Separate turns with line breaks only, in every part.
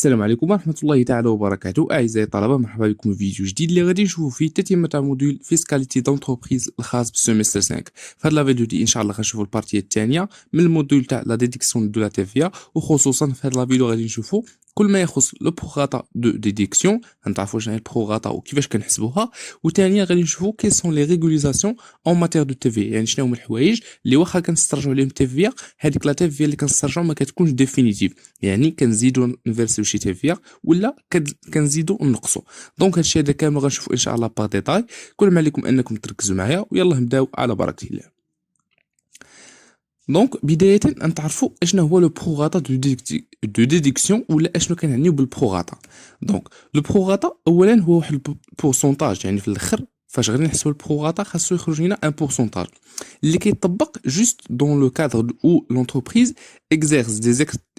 السلام عليكم ورحمة الله تعالى وبركاته. أعزائي الطلبة، مرحبا بكم في فيديو جديد اللي غادي نشوفوا فيه تتمة تاع موديول فيسكاليتي دونتربريز الخاص بالسيمستر 5. في هذا الفيديو دي ان شاء الله غنشوفوا البارتيه الثانية من الموديول تاع لا ديديكسيون دو لا تي في، وخصوصا في هذا الفيديو غادي نشوفوا كل ما يخص لو بروغاتا دو ديديكسيون، غنتعرفوا شنو هي البروغاتا وكيفاش كنحسبوها، وثانيا غادي نشوفوا كي سون لي ريغوليزاسيون اون ماتير دو تي في، يعني شنو هما الحوايج اللي واخا كنسترجعوا عليهم تي في هذيك لا تي في اللي كنسترجعوا ما كتكونش ديفينيتيف، يعني كنزيدوا نفيرسيو شي تي في ولا كنزيدوا ونقصوا. دونك هادشي هذا كامل غنشوفوا ان شاء الله باغ ديتاي. كل ما عليكم انكم تركزوا معايا ويلا نبداو على بركه الله. دونك بدايه نتعرفوا اشنا هو لو بروغاتا دو ديديكسيون ولا اشنو كنعنيو بالبروغاتا. دونك لو بروغاتا اولا هو واحد البورسونتاج، يعني في الاخر فاش غادي نحسبوا البروغاتا خاصو يخرج لنا ان بورسونتاج اللي كيطبق جوست دون لو كادر او لونتربريز اكزيرس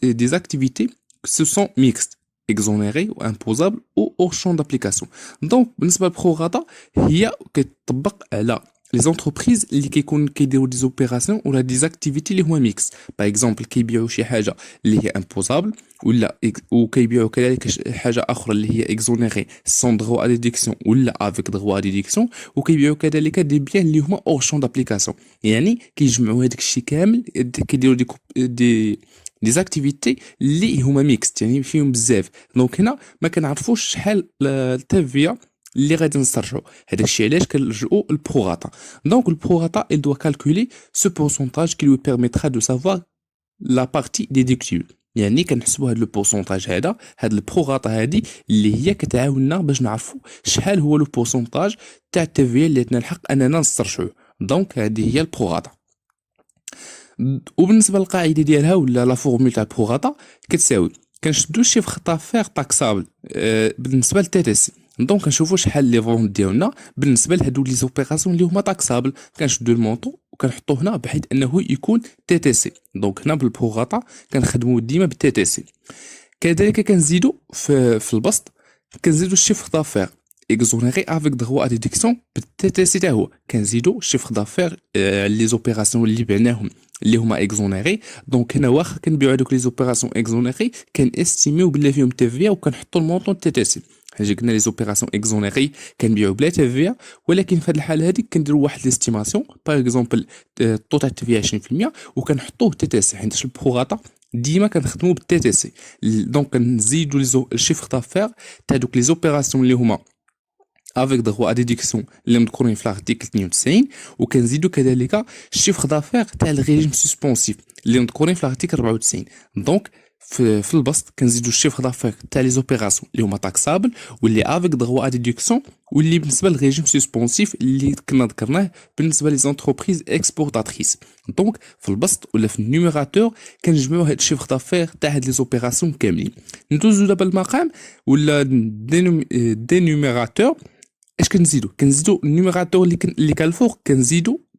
دي اكتيفيتي سو سون ميكست exonéré ou imposable ou hors champ d'application. Donc بالنسبه للبروغاتا هي كتطبق على les entreprises اللي كيديروا دي اوبيراسيون ولا دي اكتيفيتي اللي هما ميكس. باغ اكزومبل كيبيعوا شي حاجه اللي هي امبوزابل ولا وكيبيعوا كذلك حاجه اخرى اللي هي اكزونيري سون دروا ا ديديكسيون ولا افيك دروا ا ديديكسيون، وكيبيعوا كذلك دي بيان اللي هما اور شون دابليكاسيون، يعني كيجمعوا هذاك الشيء كامل كيديروا دي زاكتيفيتي اللي هما ميكست، يعني فيهم بزاف. دونك هنا ما كنعرفوش شحال التافيا اللي غادي نسترجعوا، هذا الشيء علاش كنلجؤوا للبروغاتا. دونك البروغاتا il doit calculer ce pourcentage qui lui permettra de savoir la partie déductible، يعني كنحسبوا هذا لو بورسونتاج هذا البروغاتا هذه اللي هي كتعاوننا باش نعرفوا شحال هو لو بورسونتاج تاع التافيا اللي عندنا الحق اننا نسترجعوه. دونك هذه هي البروغاتا. وبالنسبه للقاعده ديالها ولا لا فورمول تاع البروغاتا كتساوي كنشدو الشيفر طافير تاكسابل بالنسبه للتي تي سي. دونك كنشوفوا شحال لي فون ديالنا بالنسبه لهادو لي زوبيراسيون اللي هما تاكسابل، كنشدو المونطو وكنحطوه هنا بحيث انه يكون تي تي سي. دونك هنا بالبروغاتا كنخدموا ديما بالتي تي سي. كذلك كنزيدو في البسط كنزيدو الشيفر طافير exonéré avec droit à déduction بالتي تا هو كنزيدو الشيفر دافير لي زوبيراسيون اللي بعناهم اللي هما اكزونيري. دونك هنا واخا كنبيعو هذوك لي زوبيراسيون اكزونيري كنستيميو بلا فيهم تي في وكنحطوا المونطون تي تي سي. حاجه قلنا لي زوبيراسيون اكزونيري كنبيعو بلا تي في، ولكن في هذه الحاله هذه كنديروا واحد ليستيماسيون باغ اكزومبل الطو تاع التي في 20% وكنحطوه تي تي سي، حيت البروغاتا ديما كنخدموا بالتي تي سي. دونك كنزيدوا الشيفر دافير تاع دوك لي زوبيراسيون اللي هما افيك دروا ا ديديكسيون اللي مذكورين في الارتيكل 92، وكنزيدوا كذلك الشيفر دافير تاع الريجيم سسبونسيف اللي مذكورين في الارتيكل 94. دونك في البسط كنزيدوا الشيفر دافير تاع لي زوبيراسيون اللي هما تاكسابل واللي افيك دروا ا ديديكسيون واللي بالنسبه للريجيم سسبونسيف اللي كنا ذكرناه بالنسبه لي زونتربريز اكسبورتاتريس. دونك في البسط ولا في النيميراتور كنجمعوا هاد الشيفر دافير تاع هاد لي زوبيراسيون كاملين. ندوزو دابا المقام ولا دينوميراتور. اش كنزيدو النيميراتور اللي كان الفوق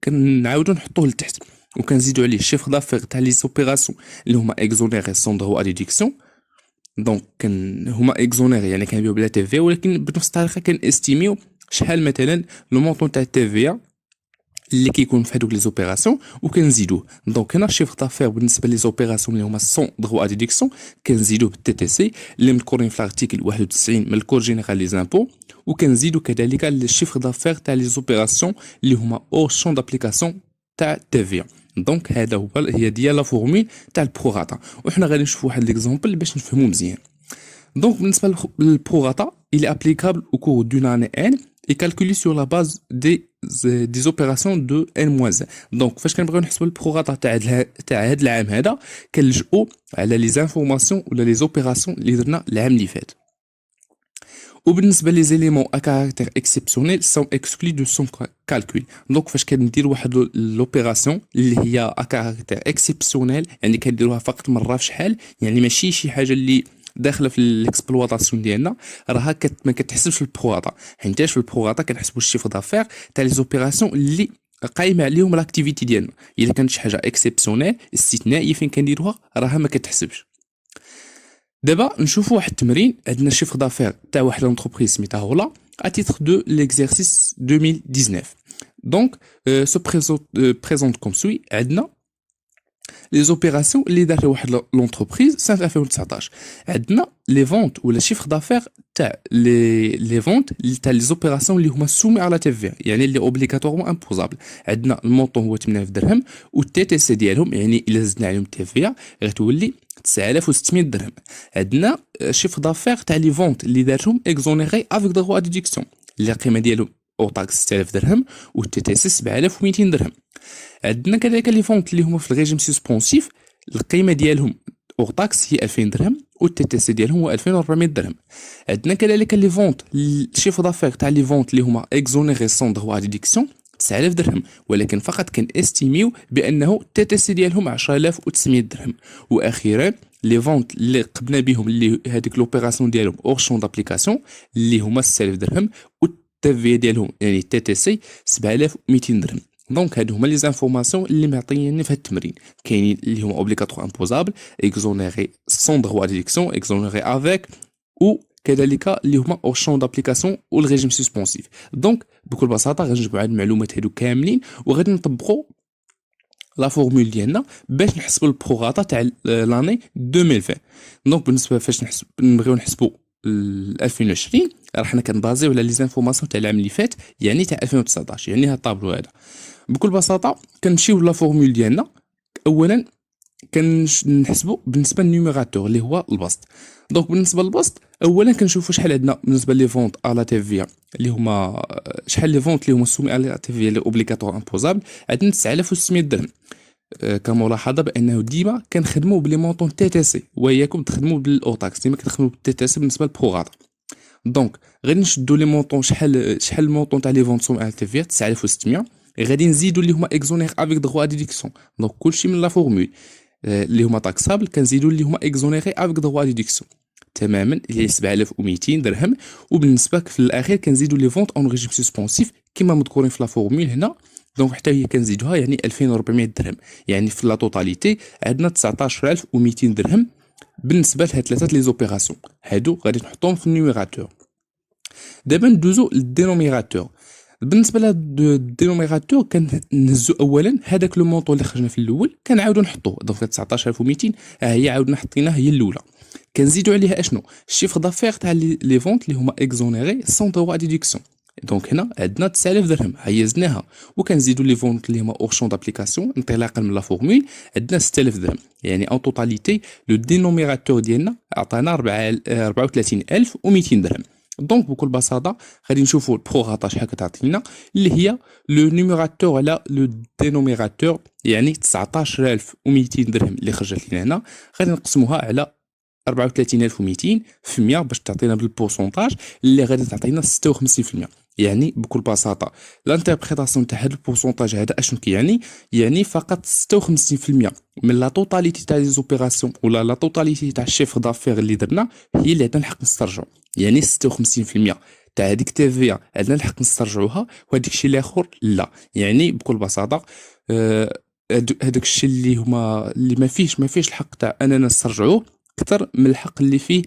كنعاودو نحطوه لتحت وكنزيدو عليه الشيفر دافير تاع لي زوبيراسيون اللي هما اكزونيري سون دروا ا ديديكسيون. دونك هما اكزونيري يعني كنبيعو بلا تي في، ولكن بنفس الطريقه كنستيميو شحال مثلا لو مونطون تاع التي في اللي كيكون في هذوك لي زوبيراسيون وكنزيدوه. دونك هنا الشيفر دافير بالنسبه لي زوبيراسيون اللي هما سون دروا ا ديديكسيون كنزيدوه بالتي تي سي اللي مذكورين في الارتيكل 91 من الكود جينيرال لي زامبو، وكنزيدو كذلك الشيفر دافير تاع لي زوبيراسيون اللي هما اور شون دابليكاسيون تاع تي في. دونك هي ديال لا فورمول تاع البروغاتا، وحنا غادي نشوفوا واحد ليكزامبل باش نفهموا مزيان. دونك بالنسبه للبروغاتا il est applicable au cours d'une année n et calculé sur la base des opérations de n-1. دونك فاش كنبغيو نحسبوا البروغاتا تاع هذا العام هذا كنلجؤوا على لي زانفورماسيون ولا لي زوبيراسيون اللي درنا العام اللي فات. وبالنسبه لي زيليمون ا كاركتير اكسيبسيونيل سون اكسكلي دو سون كالكول. دونك فاش كندير واحد لوبيراسيون اللي هي ا كاركتير اكسيبسيونيل يعني كنديروها فقط مره في شحال، يعني ماشي شي حاجه اللي داخله في الاكسبلواتاسيون ديالنا راها ما كتحسبش في البروغاتا، حيتاش في البروغاتا كنحسبوا الشيفر دافير تاع لي زوبيراسيون اللي قايمه عليهم لاكتيفيتي ديالنا. الا كانت شي حاجه اكسيبسيونيل استثنائيه فين كنديروها راها ما كتحسبش. دابا نشوفوا واحد التمرين. عندنا شيفر دافير تاع واحد لونتربريز سميتها هولا à titre de l'exercice 2019. Donc se présente comme suit. عندنا لي زوبيراسيون اللي دارها واحد لونتربريز سنه 2019. عندنا لي فونت ولا شيفر دافير تاع لي فونت تاع لي زوبيراسيون اللي هما سومي على تي في، يعني اللي اوبليغاتوارمون امبوزابل. عندنا المونطون هو 8000 درهم، والتي تي سي ديالهم يعني الا زدنا عليهم تي في غتولي 9600 درهم. عندنا شيفر دافير تاع لي فونت اللي دارهم اكزونيري افيك دروا ديدكسيون، اللي القيمه ديالهم او طاكس 6000 درهم، والتي تي سي 7200 درهم. عندنا كذلك لي فونت اللي هما في الريجيم سسبونسيف، القيمه ديالهم او طاكس هي 2000 درهم، والتي تي سي ديالهم هو 2400 درهم. عندنا كذلك لي فونت الشيفر دافير تاع لي فونت اللي هما اكزونيري سون دروا ديدكسيون 9000 درهم، ولكن فقط كان استيميو بانه التي تي سي ديالهم 10900 درهم. واخيرا لي فونت اللي قبنا بهم اللي هذيك لوبيراسيون ديالهم اور شون دابليكاسيون اللي هما 6000 درهم، والتي في ديالهم يعني التي تي سي 7200 درهم. دونك هادو هما لي زانفورماسيون اللي معطيني في هاد التمرين. كاينين اللي هما اوبليغاتوار امبوزابل، اكزونيري سون دروا ديدكسيون، اكزونيري افيك، و كذلك اللي هما او شون دابليكاسيون والريجيم سسبونسيف. دونك بكل بساطه غنجمعوا هاد المعلومات هادو كاملين وغادي نطبقوا لا فورمول ديالنا باش نحسبوا البروغاتا تاع لاني 2020. دونك بالنسبه فاش نبغيو نحسبوا 2020 راه حنا كنبازيو على لي زانفورماسيون تاع العام اللي فات، يعني تاع 2019، يعني هاد الطابلو هذا. بكل بساطه كنمشيو لا فورمول ديالنا. اولا كنحسبوا بالنسبه للنيميراتور اللي هو البسط. دونك بالنسبه للبسط اولا كنشوفوا شحال عندنا بالنسبه لي فونت على تي في اللي هما شحال لي فونت اللي هما سومي على تي في اللي اوبليغاتوار امبوزابل. عندنا 9600 درهم. كملاحظه بانه ديما كنخدموا بلي مونطون تي تي سي، وياكم تخدموا بالاوتاكس، ديما كتخدموا بالتي تي سي بالنسبه للبروغاتا. دونك غادي نشدوا لي مونطون شحال المونطون تاع لي فونت سومي على تي في 9600، غادي نزيدوا اللي هما اكزونير افيك دروا ديدكسيون. دونك كلشي من لا فورمول اللي هما تاكسابل كنزيدوا اللي هما اكزونيري افيك دروا ديدكسيون تماما اللي 7200 درهم. وبالنسبه في الاخير كنزيدوا لي فونت اون ريجيم سسبونسيف كما مذكورين في لا فورمول هنا. دونك حتى هي كنزيدوها يعني 2400 درهم، يعني في لا توتاليتي عندنا 19200 درهم بالنسبه لهاد ثلاثه لي زوبيراسيون. هادو غادي نحطوهم في النيميراتور. دابا ندوزو للدينوميراتور. بالنسبه لهاد الدينوميراتور كنهزو اولا هذاك لو مونطون اللي خرجنا في الاول كنعاودو نحطوه. دونك 19200 ها هي عاودنا حطيناها هي الاولى. كنزيدو عليها اشنو؟ الشيفر دافير تاع لي فونت اللي هما اكزونيري سون دروا ديدكسيون. دونك هنا عندنا 9000 درهم هي زدناها، وكنزيدو لي فونت اللي هما اور شون دابليكاسيون انطلاقا من لا فورمول عندنا 6000 درهم، يعني اون توتاليتي لو دينوميراتور ديالنا عطانا 34200 درهم. دونك بكل بساطه غادي نشوفوا البروغاتا شحال كتعطينا اللي هي لو نيميراتور على لو دينوميراتور، يعني 19200 درهم اللي خرجت لنا هنا غادي نقسموها على 34200 في 100 باش تعطينا بالبورسونتاج اللي غادي تعطينا 56%. يعني بكل بساطه لانتربريتاسيون تاع هذا البورسونتاج هذا اشنو كيعني؟ يعني فقط 56% من لا توتاليتي تاع لي زوبيراسيون ولا لا توتاليتي تاع الشيفر دافير اللي درنا هي اللي عندنا الحق نسترجعو. يعني 56% تاع هذيك تي في عندنا الحق نسترجعوها، وهذاك الشيء الاخر لا. يعني بكل بساطه هذاك الشيء اللي هما اللي ما فيش الحق تاع اننا نسترجعوه اكثر من الحق اللي فيه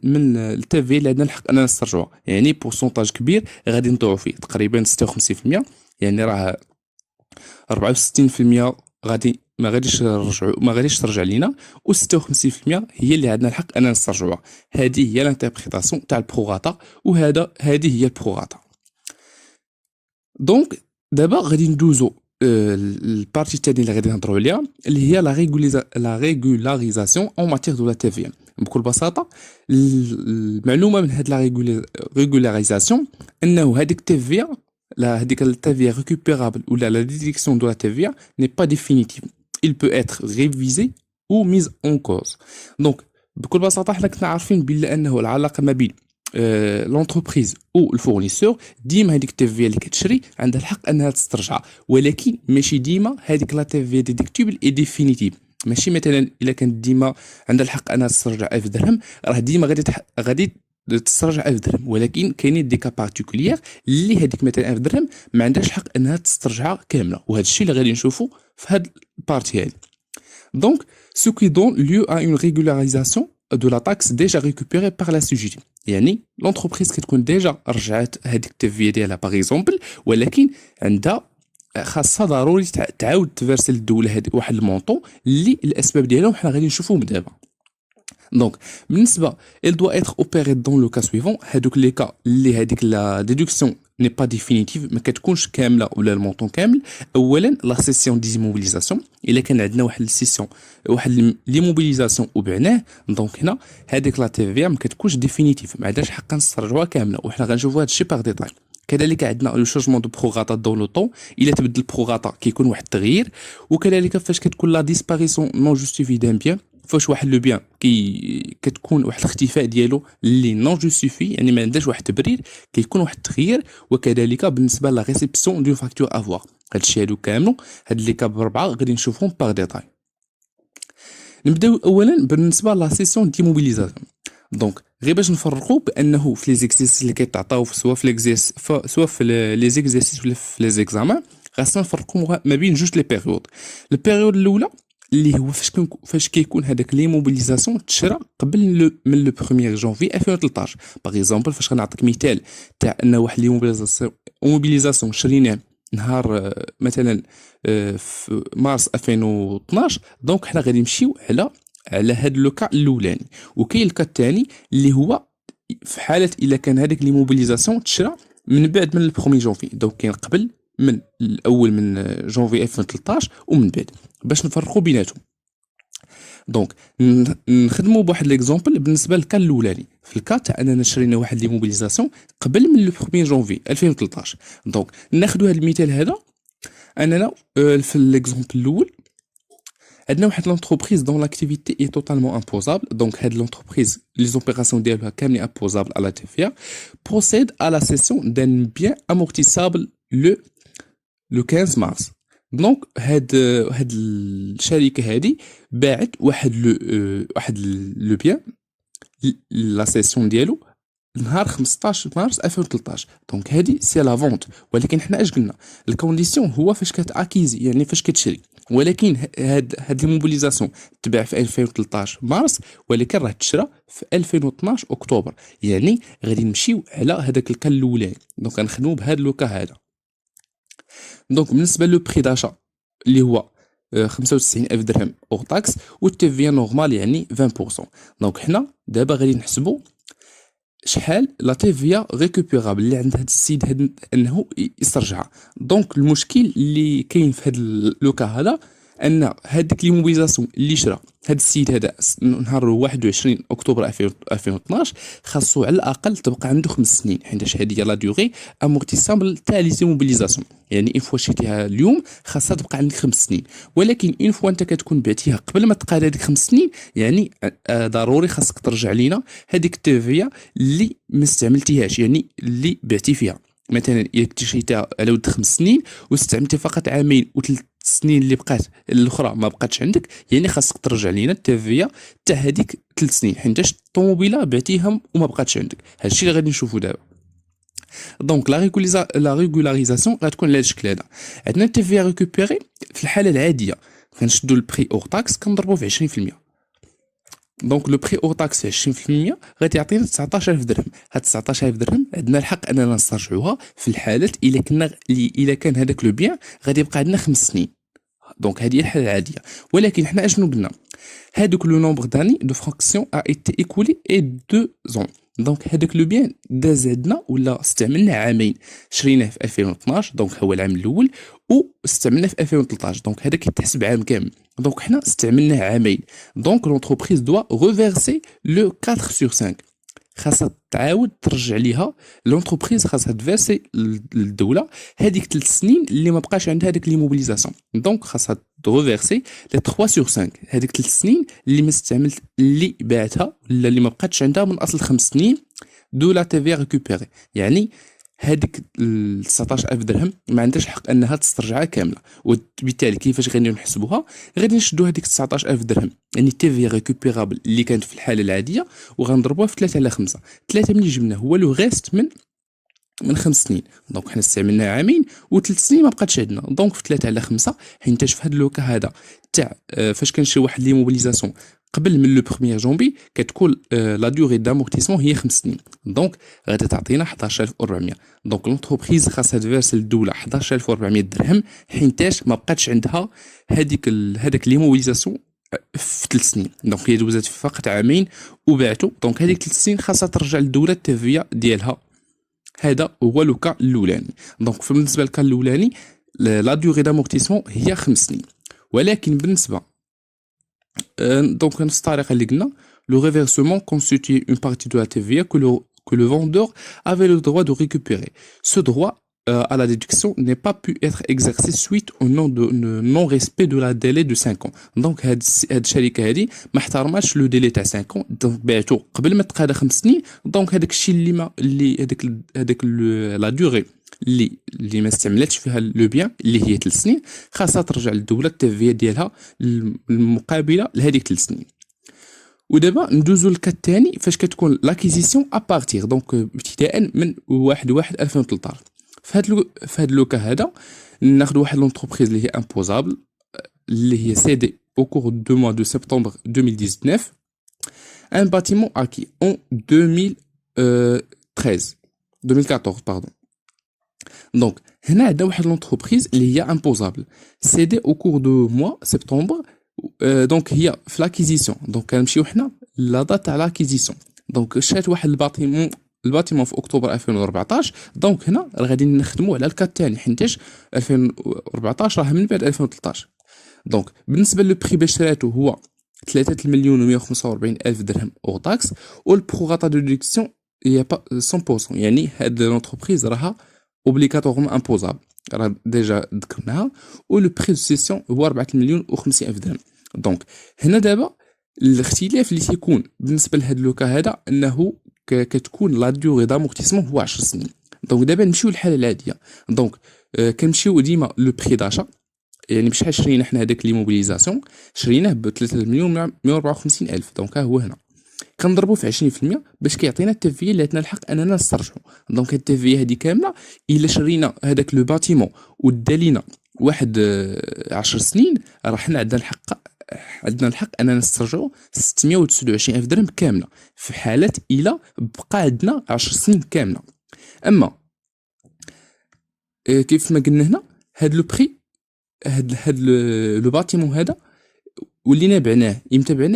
من التي في اللي عندنا الحق اننا نسترجعوه. يعني بورسونتاج كبير غادي نضيعوا فيه تقريبا 56%، يعني راه 64% غادي ما غاديش ترجع لينا، و56% هي اللي عندنا الحق اننا نسترجعوها. هذه هي لانتربريتاسيون تاع البروغاتا، هذه هي البروغاتا. دونك دابا غادي ندوزو البارتي الثانيه اللي غادي نهضروا عليها اللي هي لا ريغولاريزاسيون اون ماتير دو لا تي في. بكل بساطه المعلومه من هاد لا ريغولاريزاسيون انه هذيك تي في هذيك التي في récupérable ou la détection de la TVA n'est pas définitive. Il peut être révisé ou mis en cause. Donc بكل بساطه حنا كنا عارفين بلا انه العلاقه ما بين لونتربريز او الفورنيسور ديما هذيك تي في اللي كتشري عندها الحق انها تسترجعها، ولكن ماشي ديما هذيك لا تي في ديديكتيبل اي ديفينيتيف. ماشي مثلا الا كانت ديما عندها الحق انها تسترجع 1000 درهم راه ديما غادي تسترجع 1000 درهم، ولكن كاينين دي كا بارتيكولير اللي هذيك مثلا 1000 درهم ما عندهاش الحق انها تسترجعها كامله، وهذا الشيء اللي غادي نشوفوا في هذا البارتي هذه. دونك سو كي دون lieu à une régularisation de la taxe déjà récupérée par la CGT. يعني لونتربريز كتكون ديجا رجعت هذيك التي في ديالها باغ اكزومبل، ولكن عندها خاصها ضروري تعاود تفيرسي للدوله هذه واحد المونطو اللي الاسباب ديالهم حنا غادي نشوفوهم دابا. دونك بالنسبه il doit être opéré dans le cas suivant. هادوك لي كا اللي هذيك لا ديدكسيون ني با ديفينيتيف، ما كتكونش كامله ولا المونطون كامل. اولا لا سيسيون ديموبيليزاسيون، الا كان عندنا واحد السيسيون واحد لي موبيليزاسيون وبعناه، دونك هنا هذيك لا تي في ما كتكونش ديفينيتيف، ما عندناش حق نسترجعوها كامله، وحنا غنشوفوا هذا الشيء باغ ديتاي. كذلك عندنا لو شونجمون دو بروغاتا دون لو طون، الا تبدل بروغاتا كيكون واحد التغيير. وكذلك فاش كتكون لا ديسباريسيون نون جوستيفي دان بيان، فاش واحد لو بيان كتكون واحد الاختفاء ديالو اللي نون جوستيفي، يعني ما عندهاش واحد التبرير، كيكون واحد التغيير. وكذلك بالنسبه لا ريسيبسيون دون فاكتور افوار. هادشي هادو كاملو، هاد لي كاب بربعه غادي نشوفهم باغ ديتاي. نبداو اولا بالنسبه لا سيسيون ديموبيليزاسيون. دونك غير باش نفرقوا بانه في لي زيكزيرسيس اللي كيتعطاو سواء في ليكزيرس سواء في لي زيكزيرسيس ولا في لي زيكزامان، خاصنا نفرقوا ما بين جوج لي بيريود. البيريود الاولى اللي هو فاش كيكون هذاك لي موبيليزاسيون تشرا قبل من لو 1 جونفي 2013. باغ اكزومبل فاش غنعطيك مثال تاع ان واحد لي موبيليزاسيون شريناه نهار مثلا في مارس 2012، دونك حنا غادي نمشيو على هاد لو كا الاولاني. وكاين الكا الثاني اللي هو في حاله الا كان هذيك لي موبيليزاسيون تشرا من بعد من 1 جونفي، دونك كاين قبل من الاول من جونفي 2013 ومن بعد، باش نفرقوا بيناتهم. دونك نخدموا بواحد ليكزومبل بالنسبه للكا الاولاني. في الكا تاع اننا شرينا واحد لي موبيليزاسيون قبل من لو 1 جونفي 2013، دونك ناخذوا هذا المثال هذا اننا في ليكزومبل الاول عندنا واحد لونتربريز دون لاكتيفيتي اي توتالمون امبوزابل. دونك هاد لونتربريز لي زوبيراسيون ديالها كاملين امبوزابل على تي في بروسيد à la cession d'un bien amortissable le 15 مارس. دونك هاد الشركه هادي باعت واحد لو بيان لا سيسيون ديالو نهار 15 مارس 2013. دونك هادي سي لا فونت، ولكن حنا اش قلنا الكونديسيون هو فاش كتاكيزي، يعني فاش كتشري. ولكن هاد الموبيليزاسيون تباع في 2013 مارس، ولكن راه تشرى في 2012 اكتوبر، يعني غادي نمشيو على هذاك الكا الاولاني. دونك غنخدموا بهذا لو كا هذا. دونك بالنسبه لو بري داشا اللي هو 95000 درهم اور تاكس، والتي في نورمال يعني 20%. دونك حنا دابا غادي نحسبوا شحال لا تي في ريكوبيرابل اللي عند هذا السيد هذا انه يسترجعها. دونك المشكل اللي كاين في هذا لو كا هذا ان هذيك لي موبيليزاسيون اللي شرا هذا السيد هذا نهار 21 اكتوبر 2012 خاصو على الاقل تبقى عنده 5 سنين، حيتاش هذه هي لا ديوغي امورتيسابل تاع لي موبيليزاسيون. يعني اون فوا شريتيها اليوم خاصها تبقى عندك 5 سنين، ولكن اون فوا انت كتكون بعتيها قبل ما تبقى هذيك 5 سنين، يعني ضروري خاصك ترجع لينا هذيك التيفيا اللي ما استعملتيهاش، يعني اللي بعتي فيها. مثلا الا كنتي شريتها على ود 5 سنين واستعملتي فقط عامين وثلاث السنين اللي بقات الاخرى ما بقاتش عندك، يعني خاصك ترجع لينا التيفيا تاع هذيك 3 سنين، حيتاش الطوموبيله بعتيها وما بقاتش عندك. هادشي اللي غادي نشوفو دابا. دونك لا ريغولاريزاسيون غتكون على الشكل هذا. عندنا التيفيا ريكوبيري في الحاله العاديه كنشدو البري اور تاكس كنضربوه في 20%. دونك لو بري اور تاكس 20% غادي يعطينا 19000 درهم. هاد 19000 درهم عندنا الحق اننا نسترجعوها في الحالات الا كان هذاك لو بيان غادي يبقى عندنا 5 سنين. دونك هذه هي الحاله العاديه. ولكن حنا اشنو قلنا؟ هذوك لو نومبر داني دو فراكسيون ا ايتي ايكولي اي 2 زون. دونك هذاك لو بيان داز عندنا ولا استعملناه عامين، شريناه في 2012 دونك هو العام الاول، واستعملناه في 2013 دونك هذا كيتحسب عام كامل. دونك حنا استعملناه عامين، دونك لونتربريز دوا ريفيرسي لو 4 sur 5. خاصها تعاود ترجع ليها لونتربريز، خاصها تفيرسي للدوله هذيك 3 سنين اللي ما بقاش عندها هذيك لي موبيليزاسيون. دونك خاصها تريفيرسي لي 3 sur 5 هذيك 3 سنين اللي ما استعملت اللي باعتها ولا اللي ما بقاتش عندها من اصل 5 سنين دو لا تي في ريكوبيري. يعني هذيك 19000 درهم ما عندهاش الحق انها تسترجعها كامله، وبالتالي كيفاش غادي نحسبوها؟ غادي نشدو هذيك 19000 درهم يعني تي في ريكوبيرابل اللي كانت في الحاله العاديه وغنضربوها في 3 على 5. 3 ملي جبنا هو لو غيست من 5 سنين. دونك حنا استعملناه عامين و3 سنين ما بقاتش عندنا، دونك في 3 على 5 حيتاش في هذا لوكا هذا تاع فاش كنشري واحد لي موبيليزاسيون قبل من لو 1 جونفي كتكون لا دوري دامورتيسمون هي 5 سنين، دونك غادي تعطينا 11400. دونك لونتربريز خاصها تفيرسي للدوله 11400 درهم حينتاش ما بقاتش عندها هذاك لي موبيليزاسيون في 3 سنين. دونك هي دوزات فقط عامين وباعتو، دونك هذيك 3 سنين خاصها ترجع للدوله التفيه ديالها. هذا هو لو كا الاولاني. دونك بالنسبه للكا الاولاني لا دوري دامورتيسمون هي 5 سنين، ولكن بالنسبه donc نفس الطريقه اللي قلنا le reversement constitue une partie de la TVA que le vendeur avait le droit de récupérer. Ce droit à la déduction n'est pas pu être exercé suite au non-respect de la délai de 5 ans. Donc هاد الشركه هذه ما احترماتش لو ديلي تاع 5 ans، دونك بعتو قبل ما تقاد 5 سنين. دونك هذاك الشيء هذاك لا دوري اللي ما استعملتش فيها لو بيان اللي هي 3 سنين خاصها ترجع للدوله التفيه ديالها المقابله لهذيك 3 سنين. ودابا ندوزو للكا الثاني فاش كتكون لاكيزيسيون ابارتيغ دونك ابتداء من 1/1/2013. في هاد لو كا هذا ناخذ واحد لونتربريز اللي هي امبوزابل اللي هي سيدي au cours du mois de septembre 2019 un bâtiment acquis en 2014 pardon. Donc هنا عندنا واحد لونتربريز اللي هي امبوزابل سيدي au cours du mois septembre. دونك هي في لاكيزيسيون، دونك كنمشيو حنا لا دات تاع لاكيزيسيون. دونك شات واحد الباتيمون في اكتوبر 2014. دونك هنا راه غادي نخدموا على الكا الثاني حيتاش 2014 راه من بعد 2013. دونك بالنسبه لو بري باش شراتو هو 3,145,000 درهم او تاكس، والبروغاتا دو ديدكسيون هي با 100%. يعني هاد لونتربريز راها اوبليغاتورمون امبوزابل راه ديجا ذكرناها، ولو بري دو سيسيون هو 4,50,000 درهم. دونك هنا دابا الاختلاف اللي تيكون بالنسبه لهاد لوكا هذا انه كتكون لا ديوري دامورتيسمون هو 10 سنين. دونك دابا نمشيو للحاله العاديه. دونك كنمشيو ديما لو بري داشا، يعني بشحال شرينا حنا هذاك لي موبيليزاسيون شريناه ب 3,154,000. دونك ها هو هنا كنضربو في 20% باش كيعطينا التفيه اللي عندنا الحق اننا نسترجعو. دونك التفيه هذه كامله الا شرينا هذاك لو باتيمون ودالينا واحد 10 سنين راه حنا عندنا الحق اننا نسترجعو 629,000 درهم كامله في حاله الا بقى عندنا 10 سنين كامله. اما كيف ما قلنا هنا هاد لو بري هاد لو باتيمون هذا ولينا بعناه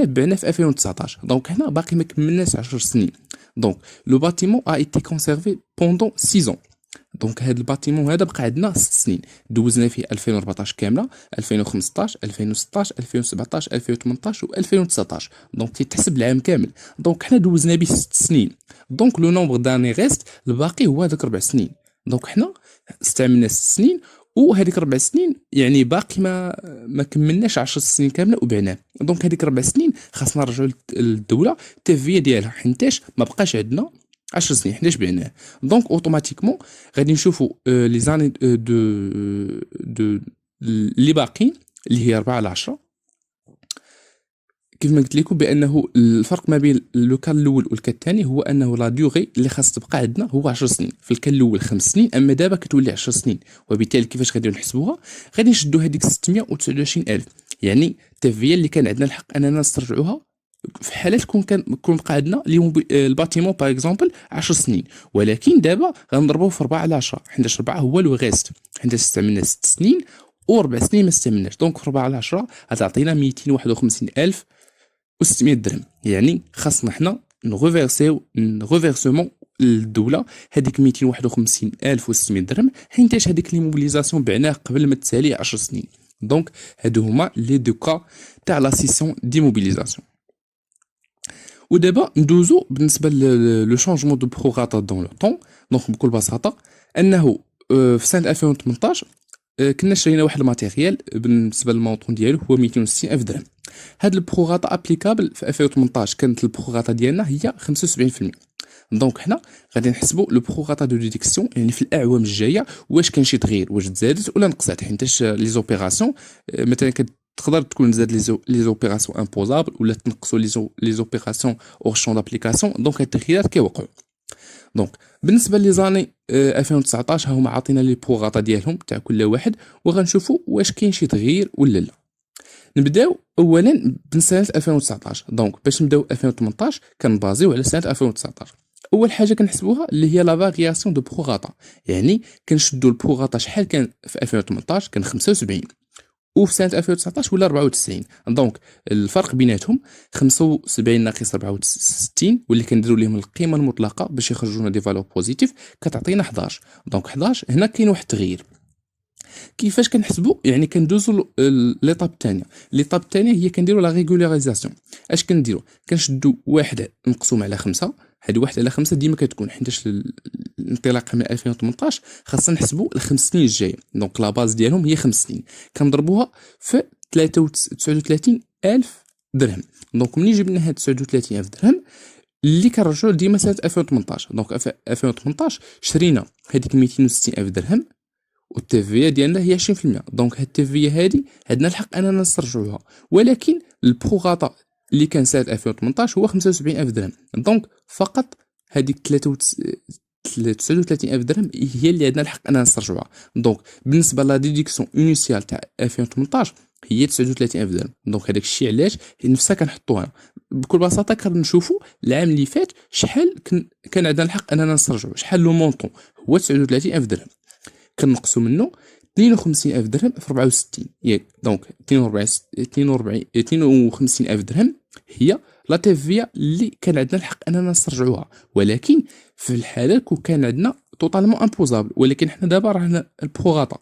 بعناه في 2019. دونك هنا باقي ما كملناش 10 سنين. دونك لو باتيمون ا ايتي كونسيرفي بوندون 6 ans. دونك هاد الباتيمون هذا بقى عندنا 6 سنين دوزنا فيه 2014 كامله، 2015 2016 2017 2018 و 2019. دونك تيتحسب العام كامل. دونك حنا دوزنا به 6 سنين. دونك لو نومبر داني ريست الباقي هو هذاك 4 سنين. دونك حنا استعملنا 6 سنين وهذيك 4 سنين يعني باقي ما كملناش 10 سنين كامله وبعناه. دونك هذيك 4 سنين خاصنا نرجعوا للدوله التفيه ديالها حيتاش ما بقاش عندنا 10 سنين حناش بعناه. دونك اوتوماتيكمون غادي نشوفوا لي زاني دو اللي باقيين اللي هي 4 على 10. كيف ما قلت لكم بانه الفرق ما بين لو كان الاول والكا الثاني هو انه لا ديوغي اللي خاص تبقى عندنا هو 10 سنين. في الكان الاول 5 سنين، اما دابا كتولي 10 سنين. وبالتالي كيفاش غادي نحسبوها؟ غادي نشدوا هذيك 629,000 يعني التفيه اللي كان عندنا الحق اننا نسترجعوها في حالات كون بقى عندنا الباتيمون باغ اكزومبل 10 سنين، ولكن دابا غنضربوه في 4 على 10 حيت 4 هو لو غيست حيت استعملنا 6 سنين و4 سنين ما استعملناش. دونك في 4 على 10 غتعطينا 251,600 درهم. يعني خاصنا حنا نغوفيرسمون للدوله هذيك 251,600 درهم حيتاش هذيك لي موبيليزاسيون بعناه قبل ما تسالي 10 سنين. دونك هادو هما لي دو كا تاع لا سيسيون ديموبيليزاسيون. ودابا ندوزو بالنسبه لو شونجمون دو بروغاتا دون لو طون. دونك بكل بساطه انه في سنه 2018 كنا شرينا واحد الماتيريال بالنسبه للمونطون ديالو هو 260,000 درهم. هاد البروغاتا ابليكابل في 2018 كانت البروغاتا ديالنا هي 75%. دونك حنا غادي نحسبوا لو بروغاتا دو ديدكسيون يعني في الاعوام الجايه واش كان شي تغيير، واش تزادت ولا نقصات. حيت لي زوبيراسيون مثلا تقدر تكون زاد لي زوبيراسيون امبوزابل ولا تنقصوا لي زوبيراسيون اور شون دابليكاسيون. دونك هاد التغييرات كيوقعوا. دونك بالنسبه لي زاني 2019 هما عاطينا لي بروغاتا ديالهم تاع كل واحد وغنشوفوا واش كاين شي تغيير ولا لا. نبداو اولا بسنه 2019. دونك باش نبداو 2018 كنبازيو على سنه 2019. اول حاجه كنحسبوها اللي هي لا فارياسيون دو بروغاتا، يعني كنشدوا البروغاتا شحال كان في 2018 كان 75 وفي سنه 2019 ولا 94. دونك الفرق بيناتهم 75 ناقص 64 واللي كنديروا لهم القيمه المطلقه باش يخرجوا لنا دي فالور بوزيتيف كتعطينا 11. دونك 11 هنا كاين واحد التغيير. كيفاش كنحسبوا؟ يعني كندوزوا ليطاب الثانيه. ليطاب الثانيه هي كنديروا لا ريغولاريزاسيون. اش كنديروا؟ كنشدوا واحد مقسوم على 5. هذه واحد على 5 ديما كتكون حيتاش الانطلاقه من 2018 خاصنا نحسبوا الخمس سنين الجايه. دونك لا باز ديالهم هي 5 سنين كنضربوها في 39 الف درهم. دونك ملي جبنا هاد 39 الف درهم اللي كنرجعوا ديما سنه 2018. دونك في 2018 شرينا هذيك 260 الف درهم والتيفيا ديالنا هي 20%. دونك هاد التيفيا هادي عندنا الحق اننا نسترجعوها، ولكن البروغاتا اللي كان سنه 2018 هو 75 الف درهم. دونك فقط هذيك 39 الف درهم هي اللي عندنا الحق اننا نسترجعوها. دونك بالنسبه لا ديديكسيون انيسيال تاع 2018 هي 39 الف درهم. دونك هذاك الشيء علاش نفسها كنحطوها بكل بساطه. كنشوفوا العام اللي فات شحال كان عندنا الحق اننا نسترجعوا، شحال لو مونطون هو 39 الف درهم. كنقصوا منه 52 الف درهم في 64 ياك. دونك 52 الف درهم هي لا تيفيا اللي كان عندنا الحق اننا نسترجعوها، ولكن في الحاله كون كان عندنا توتالمون امبوزابل، ولكن حنا دابا رانا البروغاتا.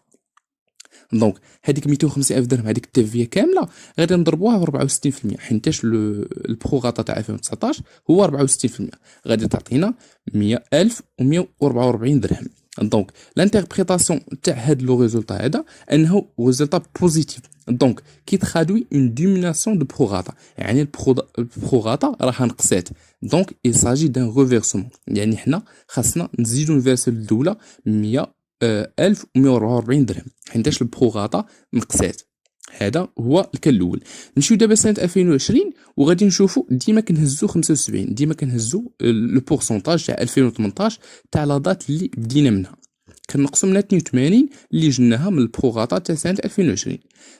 دونك هذيك 250 الف درهم هذيك التيفيا كامله غادي نضربوها ب 64%، حيتاش البروغاتا تاع 2019 هو 64%، غادي تعطينا 100,144 درهم. دونك لانتربريتاسيون تاع هاد لو ريزولطا هذا انه ريزولطا بوزيتيف. دونك كي تخادوي اون ديميناسيون دو بروغاتا، يعني البروغاتا راها نقصات. دونك il s'agit d'un reversement، يعني حنا خاصنا نزيدو نفيرسي للدوله 100,144 درهم حيتاش البروغاتا نقصات. هذا هو الكل الاول. نمشيو دابا سنه 2020 وغادي نشوفوا ديما كنهزو 75، ديما كنهزو لو بورسونتاج تاع 2018 تاع لا دات اللي بدينا منها، كنقصوا منها 82 اللي جناها من البروغاتا تاع سنه 2020.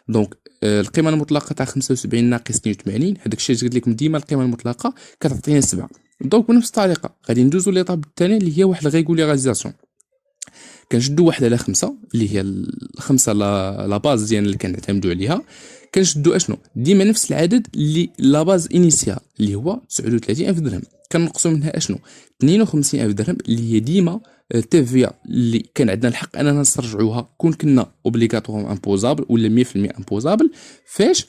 دونك القيمه المطلقه تاع 75 ناقص 82 هذاك الشيء قلت لكم ديما القيمه المطلقه كتعطينا 7. دونك بنفس الطريقه غادي ندوزو ليطاب الثاني اللي هي واحد الريغولاريزاسيون. كنشدو واحد على 5 اللي هي الخمسه لا باز ديالنا اللي كنعتمدوا عليها. كنشدو اشنو؟ ديما نفس العدد اللي لا باز انيسيال اللي هو 39 الف درهم. كنقصوا منها اشنو؟ 52 الف درهم اللي هي ديما تيفيا اللي كان عندنا الحق اننا نسترجعوها كون كنا اوبليغاتوار امبوزابل ولا 100% امبوزابل. فاش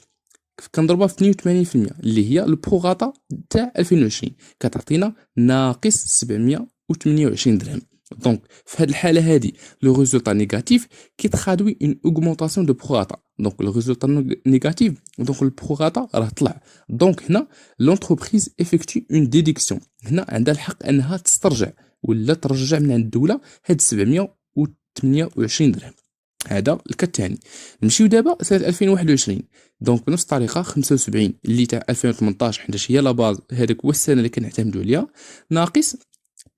كنضربها في 82% اللي هي البروغاتا تاع 2020 كتعطينا ناقص 728 درهم. دونك في هذه الحاله هذه لو ريزولطا نيجاتيف كيتخادوي اون اوغمونطاسيون دو بروغاتا. دونك لو ريزولطا نيجاتيف دونك البروغاتا راه طلع. دونك هنا لونتربريز افيكتي اون ديديكسيون، هنا عندها الحق انها تسترجع ولا ترجع من عند الدوله هاد 728 درهم. هذا الثاني. نمشيو دابا سنه 2021. دونك بنفس الطريقه 75 اللي تاع 2018 حيت هي لا باز هذاك هو السنه اللي كنعتمدوا عليها ناقص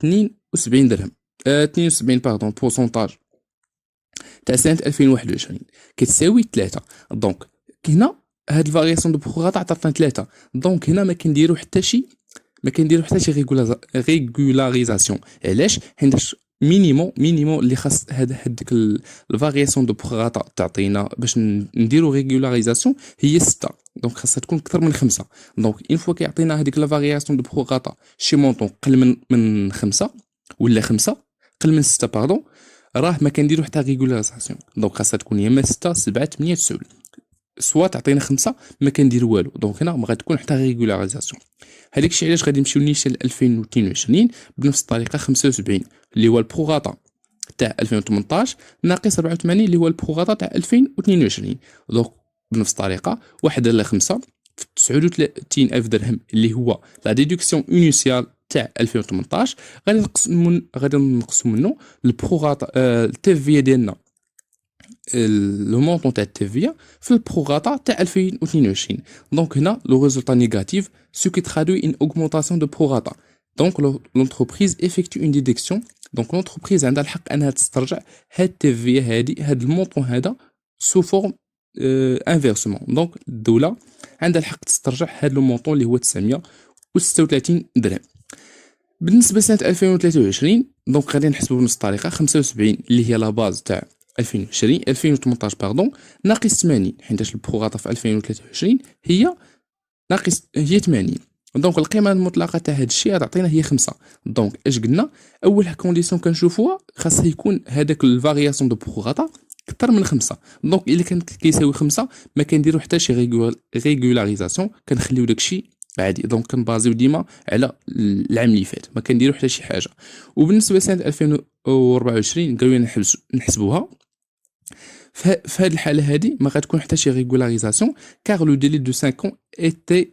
72 درهم 72 باردون بورسونتاج تاع سنه 2021 كتساوي 3. دونك هنا هاد الفارياسيون دو بروغاتا عطاتنا 3. دونك هنا ما كنديرو حتى شي ريغولاريزاسيون. علاش؟ حيت مينيموم اللي خاص هذيك الفارياسيون دو بروغاتا تعطينا باش نديرو ريغولاريزاسيون هي 6. دونك خاصها تكون اكثر من 5. دونك اون فوا كيعطينا هذيك لا فارياسيون دو بروغاتا شي مونطون قل من 5 ولا 5 قل من 6 باردون راه ما كنديرو حتى ريغولاريزاسيون. دونك خاصها تكون يا اما 6 7 8 9 سوا تعطينا 5 ما كنديرو والو. دونك هنا ما غتكون حتى ريغولاريزاسيون. هذاك الشيء علاش غادي نمشيو نيشان 2022 بنفس الطريقه 75 اللي هو البروغاتا تاع 2018 ناقص 84 اللي هو البروغاتا تاع 2022. دونك بنفس الطريقه 1 على 5 في 39 الف درهم اللي هو لا ديدكسيون انيسيال تاع 2018 غادي نقصوا منه البروغاتا التيفيا ديالنا لو مونطون تاع التيفيا في البروغاتا تاع 2022. دونك هنا لو ريزولطا نيجاتيف سو كي ترادوي ان اوغمونطاسيون دو بروغاتا. دونك لونتربريز افيكتو اون ديدكسيون. دونك لونتربريز عندها الحق انها تسترجع هاد التيفيا هادي هاد المونطون هذا سو فورم انفيرسمون. دونك الدوله عندها الحق تسترجع هذا لو مونطون اللي هو 936 درهم. بالنسبه لسنه 2023 دونك غادي نحسبوا بنفس الطريقه، 75 اللي هي لا باز تاع 2018 باردون ناقص 80، حيتاش البروغاطا في 2023 هي 80. دونك القيمه المطلقه تاع هذا الشيء غتعطينا هي 5. دونك اش قلنا؟ اول كونديسيون كنشوفوها خاصها يكون هذاك الفارياسيون دو بروغاطا اكثر من 5. دونك الا كان كيساوي 5 ما كنديرو حتى شي ريغولاريزاسيون، كنخليو داكشي عادي. دونك كنبازيو ديما على العام اللي فات، ما كنديرو حتى شي حاجه. وبالنسبه لسنه 2024 قالوا لنا نحسبوها في هذه الحاله هذه ما غتكون حتى شي ريغولاريزاسيون كار لو ديلي دو 5 ans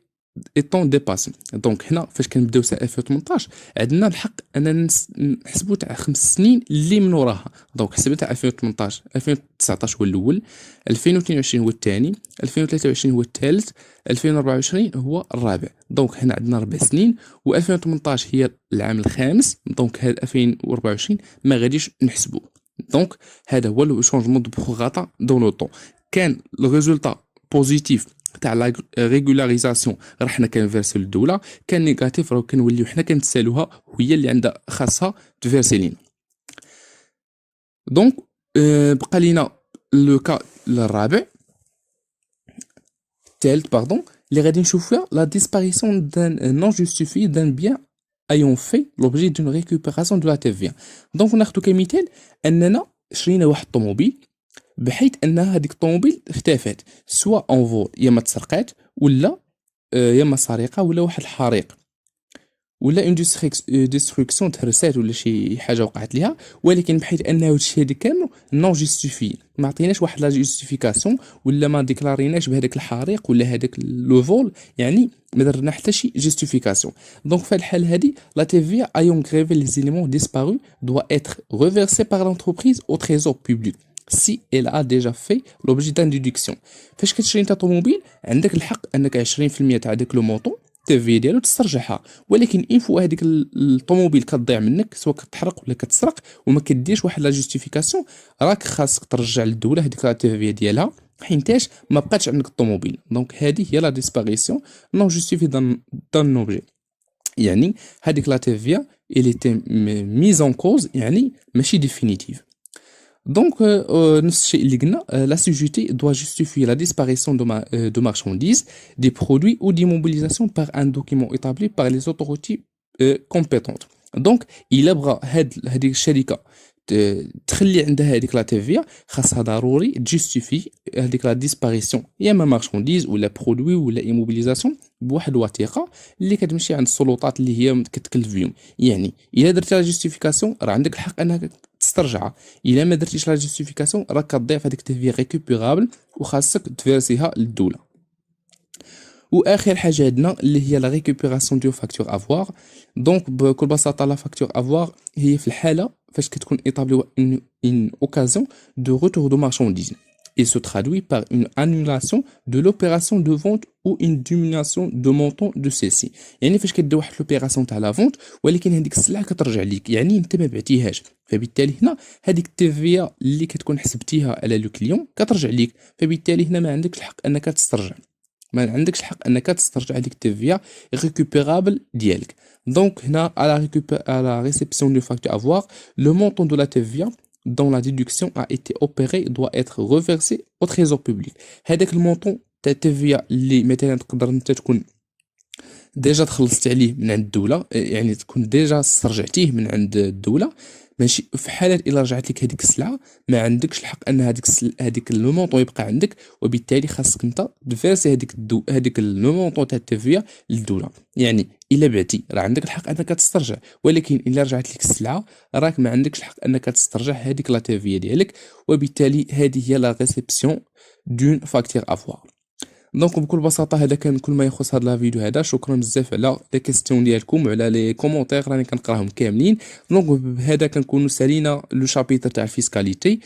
ايتون ديباسي. دونك هنا فاش كنبداو سنه 2018 عندنا الحق اننا نحسبوا تاع 5 سنين اللي من وراها. دونك حسبت تاع 2018 2019 هو الاول، 2022 هو الثاني، 2023 هو الثالث، 2024 هو الرابع. دونك هنا عندنا 4 سنين، و2018 هي العام الخامس. دونك هذا 2024 ما غاديش نحسبوه. دونك هذا هو لو شونجمون دو بروغاطا دون لو طون. كان لو ريزولطا بوزيتيف تاع لا ريغولاريزاسيون راه حنا كنفيرسيو للدوله، كان نيجاتيف راه كنوليو حنا كنتسالوها وهي اللي عندها خاصها تفيرسي لينا. دونك بقى لينا لو كا الرابع الثالث باردون اللي غادي نشوف فيها لا ديسباريسيون دان نون جوستيفي دان بيان ايون في لوبجي دون ريكوبيراسيون دو لا تي. دونك ناخذ كمثال اننا شرينا واحد الطوموبيل بحيث ان هذيك الطوموبيل اختفت، سواء اون فول يا ما تسرقات ولا يا ما سرقه ولا واحد الحريق ولا اون ديستركسيون تهرسات ولا شي حاجه وقعت ليها، ولكن بحيث انه هادشي هذا كامل نون جوستيفي، ما عطيناش واحد لا جوستيفيكاسيون ولا ما ديكلاريناش بهذاك الحريق ولا هذاك لو فول، يعني ما درنا حتى شي جوستيفيكاسيون. دونك في الحال هذه لا تي ايون غريفي لي زيليمون ديسبارو دوا اتر ريفيرسي بار لونتربريز او تريزور بوبليك si elle a déjà fait l'objet d'une déduction. فاش كتشري انت طوموبيل عندك الحق انك 20% تاع داك لو مونطون تي في ديالو تسترجعها، ولكن ان فوا هذيك الطوموبيل كتضيع منك سواء كتحرق ولا كتسرق وما كديرش واحد لا جوستيفيكاسيون، راك خاصك ترجع للدوله هذيك لا تي في ديالها حينتاش ما بقاتش عندك الطوموبيل. دونك هذه هي لا ديسباريسيون نون جوستيفي دان اوبجي، يعني هذيك لا تي في il était mise en cause يعني ماشي définitive. Donc, نفس الشيء اللي قلنا la CGT doit justifier la disparition de marchandises, des produits ou d'immobilisation par un document établi par les autorités compétentes. Donc, إلا بغى هذيك الشركة تخلي عندها هذيك لا تي خاصها ضروري تجستيفي هذيك لا ديسباريسيون يا اما مارشانديز ولا برودوي ولا ايموبيليزاسيون بواحد الوثيقه اللي كتمشي عند السلطات اللي هي كتكلف بهم. يعني الا درتي لا جوستيفيكاسيون راه عندك الحق انك تسترجعها، الا ما درتيش لا جوستيفيكاسيون راك كتضيع هذيك تي ريكوبيرابل وخاصك تفيرسيها للدوله. واخر حاجه عندنا اللي هي لا ريكوبيراسيون دو فاكتور افوار. دونك بكل بساطه لا فاكتور افوار هي في الحاله فاش كتكون établie une occasion de retour de marchandises et se traduit par une annulation de l'opération de vente ou une diminution de montant de celle-ci. يعني فاش كدير واحد لوبيراسيون تاع لا فونت ولكن هذيك السلعه كترجع ليك، يعني انت ما بعتيهاش، فبالتالي هنا هذيك التيفيا اللي كتكون حسبتيها على لو كليون كترجع ليك، فبالتالي هنا ما عندكش الحق انك تسترجع، ما عندكش الحق انك تسترجع هذيك التيفيا ريكوبيرابل ديالك. دونك هنا à la réception du facteur avoir le montant de la TVA dont la déduction a été opérée doit être reversé au trésor public. هذاك المونطون تاع التيفيا اللي مثلا تقدر انت تكون ديجا تخلصت عليه من عند الدوله، يعني تكون ديجا استرجعتيه من عند الدوله، ماشي في حاله الا رجعت لك هذيك السلعه ما عندكش الحق ان هذيك لو مونطون يبقى عندك، وبالتالي خاصك انت تفيرسي هذيك لو مونطون تاع التيفيا للدوله. يعني الا بعتي راه عندك الحق انك تسترجع، ولكن الا رجعت لك السلعه راك ما عندكش الحق انك تسترجع هذيك لا تيفيا ديالك، وبالتالي هذه هي لا ريسبسيون دون فاكتور افوار. دونك بكل بساطه هذا كان كل ما يخص هذا الفيديو هذا. شكرا بزاف على لي كيستيون ديالكم وعلى لي كومونتير راني كنقراهم كاملين. دونك بهذا كنكونوا سالينا لو شابيتر تاع الفيسكاليتي.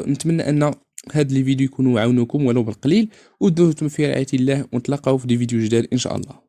نتمنى ان هاد لي فيديو يكونوا عاونوكم ولو بالقليل، ودمتم في رعايه الله، ونتلاقاو في دي فيديو جداد ان شاء الله.